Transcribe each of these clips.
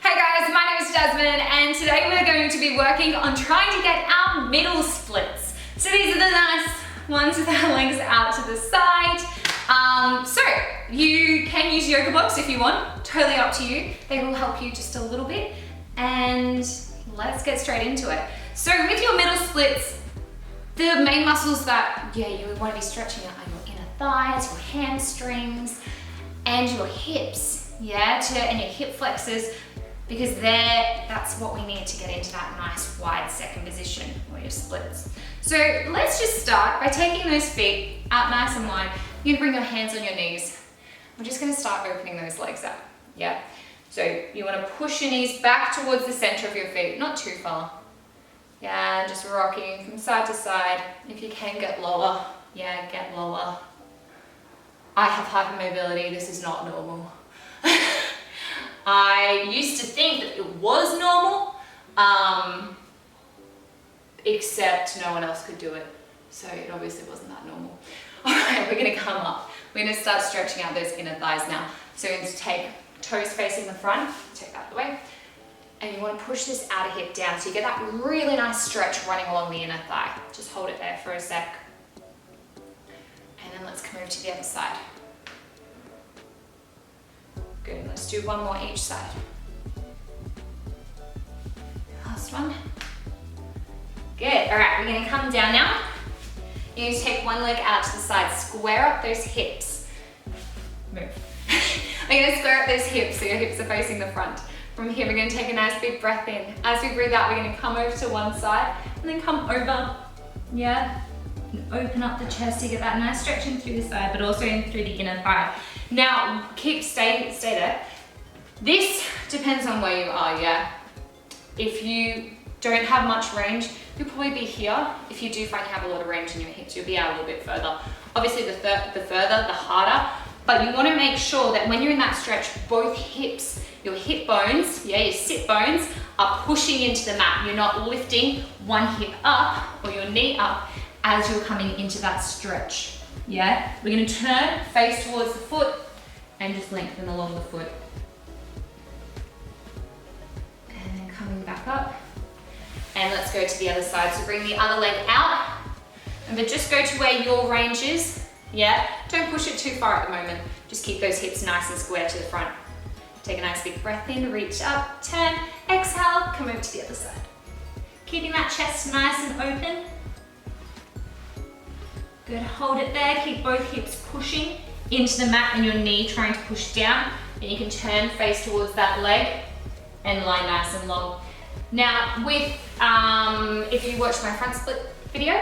Hey guys, my name is Jasmine and today we're going to be working on trying to get our middle splits. So these are the nice ones with our legs out to the side. So you can use yoga blocks if you want, totally up to you. They will help you just a little bit and let's get straight into it. So with your middle splits, the main muscles that you would want to be stretching out are your inner thighs, your hamstrings, and your hips, and your hip flexors, because that's what we need to get into that nice wide second position or your splits. So let's just start by taking those feet out nice and wide. You can bring your hands on your knees. We're just gonna start opening those legs out, So you wanna push your knees back towards the center of your feet, not too far. Just rocking from side to side. If you can get lower, get lower. I have hypermobility, this is not normal. I used to think that it was normal, except no one else could do it. So it obviously wasn't that normal. All right, we're gonna come up. We're gonna start stretching out those inner thighs now. So we're going to take toes facing the front, take that away. And you wanna push this outer hip down so you get that really nice stretch running along the inner thigh. Just hold it there for a sec. And then let's move to the other side. Good, let's do one more each side. Last one. Good, all right, we're gonna come down now. You're going to take one leg out to the side, square up those hips. Move. We're gonna square up those hips so your hips are facing the front. From here, we're gonna take a nice big breath in. As we breathe out, we're gonna come over to one side and then come over, and open up the chest to get that nice stretching through the side, but also in through the inner thigh. Now, stay there. This depends on where you are, If you don't have much range, you'll probably be here. If you do find you have a lot of range in your hips, you'll be out a little bit further. Obviously, the further, the harder, but you wanna make sure that when you're in that stretch, both hips, your hip bones, your sit bones, are pushing into the mat. You're not lifting one hip up or your knee up as you're coming into that stretch. We're gonna turn, face towards the foot, and just lengthen along the foot. And then coming back up. And let's go to the other side. So bring the other leg out, but just go to where your range is, Don't push it too far at the moment. Just keep those hips nice and square to the front. Take a nice big breath in, reach up, turn, exhale, come over to the other side. Keeping that chest nice and open. Good, hold it there, keep both hips pushing into the mat and your knee trying to push down. And you can turn, face towards that leg and lie nice and long. Now if you watch my front split video,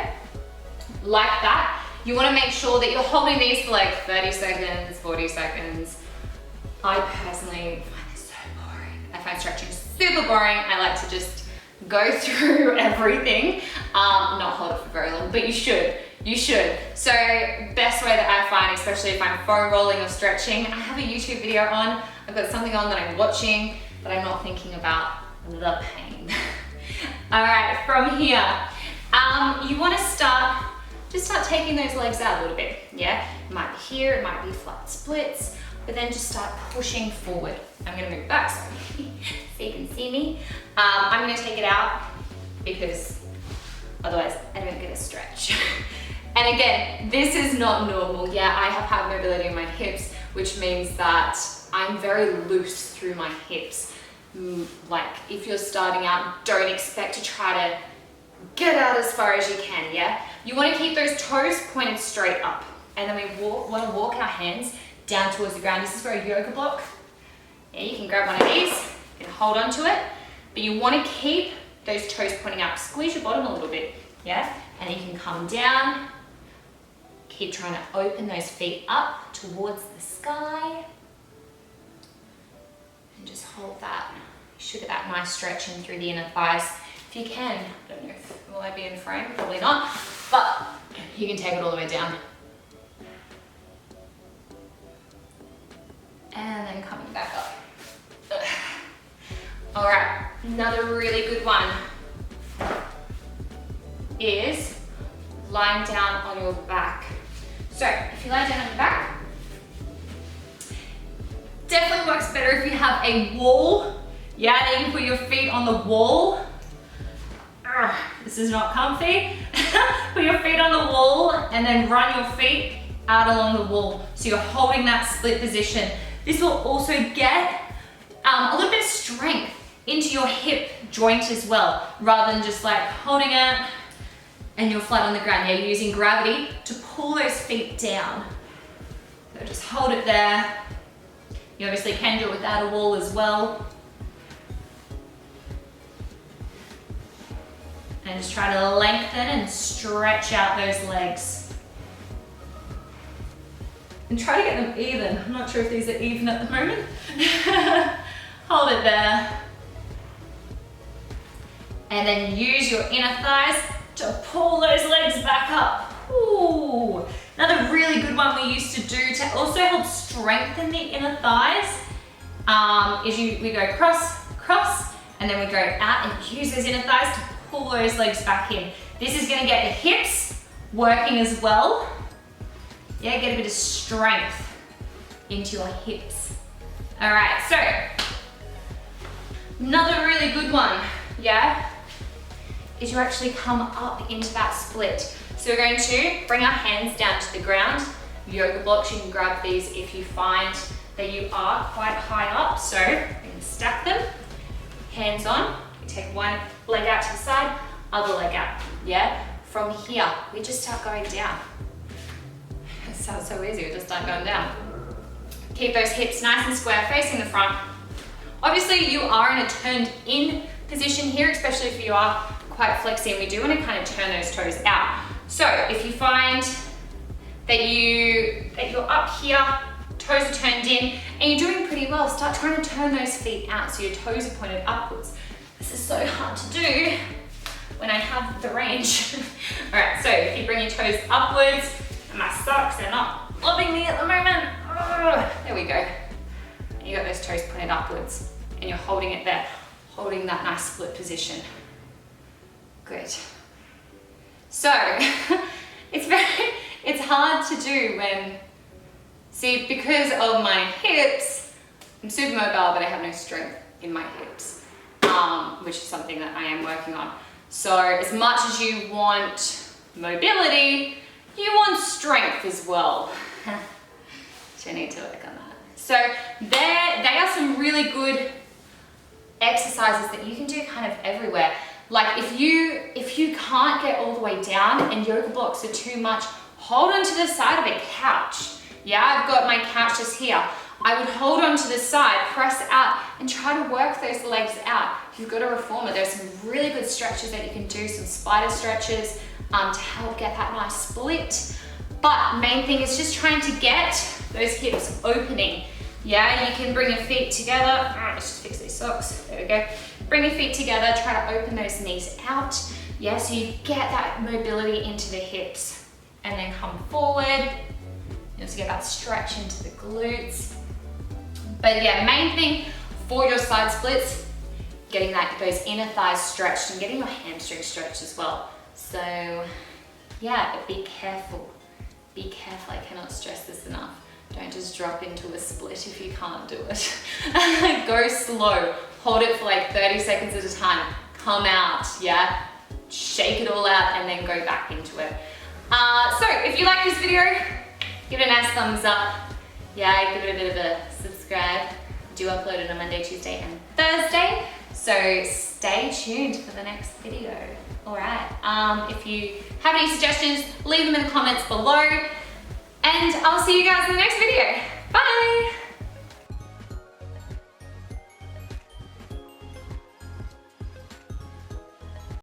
like that, you wanna make sure that you're holding these for like 30 seconds, 40 seconds. I personally find this so boring. I find stretching super boring. I like to just go through everything, not hold it for very long, but you should. So best way that I find, especially if I'm foam rolling or stretching, I have a YouTube video on, I've got something on that I'm watching, but I'm not thinking about the pain. All right, from here, you wanna start taking those legs out a little bit, It might be here, it might be flat splits, but then just start pushing forward. I'm gonna move back so you can see me. I'm gonna take it out because otherwise I don't get a stretch. And again, this is not normal. I have hypermobility in my hips, which means that I'm very loose through my hips. Like if you're starting out, don't expect to try to get out as far as you can, You wanna keep those toes pointed straight up. And then we wanna walk our hands down towards the ground. This is for a yoga block. You can grab one of these, you can hold on to it, but you wanna keep those toes pointing up. Squeeze your bottom a little bit, And then you can come down. Keep trying to open those feet up towards the sky. And just hold that. You should get that nice stretch in through the inner thighs. If you can, I don't know will I be in frame? Probably not, but you can take it all the way down. And then coming back up. All right, another really good one is lying down on your back. So if you lie down on your back, definitely works better if you have a wall Yeah, then you can put your feet on the wall. This is not comfy. Put your feet on the wall and then run your feet out along the wall. So you're holding that split position. This will also get a little bit of strength into your hip joint as well, rather than just like holding it and you're flat on the ground. You're using gravity to pull those feet down. So just hold it there. You obviously can do it without a wall as well. And just try to lengthen and stretch out those legs. And try to get them even. I'm not sure if these are even at the moment. Hold it there. And then use your inner thighs to pull those legs back up. Ooh. Another really good one we used to do to also help strengthen the inner thighs is we go cross, cross, and then we go out and use those inner thighs to pull those legs back in. This is gonna get the hips working as well. Yeah, get a bit of strength into your hips. All right, so another really good one, yeah, is you actually come up into that split. So we're going to bring our hands down to the ground. Yoga blocks, you can grab these if you find that you are quite high up. So you can stack them, hands on. You take one leg out to the side, other leg out, yeah? From here, we just start going down. It sounds so easy, we just start going down. Keep those hips nice and square, facing the front. Obviously, you are in a turned in position here, especially if you are quite flexy, and we do want to kind of turn those toes out. So if you find that you're up here, toes are turned in, and you're doing pretty well, start trying to turn those feet out so your toes are pointed upwards. This is so hard to do when I have the range. All right, so if you bring your toes upwards, and my socks are not loving me at the moment. There we go. And you got those toes pointed upwards, and you're holding it there, holding that nice split position. Good. So, it's hard to do when, see, because of my hips, I'm super mobile, but I have no strength in my hips, which is something that I am working on. So as much as you want mobility, you want strength as well. So I need to work on that. So they are some really good exercises that you can do kind of everywhere. Like if you can't get all the way down and yoga blocks are too much, hold on to the side of a couch. Yeah, I've got my couch just here. I would hold on to the side, press out, and try to work those legs out. If you've got a reformer, there's some really good stretches that you can do, some spider stretches to help get that nice split. But main thing is just trying to get those hips opening. Yeah, you can bring your feet together. Let's just fix these socks. There we go. Bring your feet together, try to open those knees out. Yeah, so you get that mobility into the hips. And then come forward. You also get that stretch into the glutes. But yeah, main thing for your side splits, getting those inner thighs stretched and getting your hamstring stretched as well. So yeah, but be careful. Be careful, I cannot stress this enough. Don't just drop into a split if you can't do it. Go slow. Hold it for like 30 seconds at a time. Come out, yeah? Shake it all out and then go back into it. So if you like this video, give it a nice thumbs up. Yeah, give it a bit of a subscribe. I do upload it on Monday, Tuesday, and Thursday. So stay tuned for the next video. All right, if you have any suggestions, leave them in the comments below. And I'll see you guys in the next video.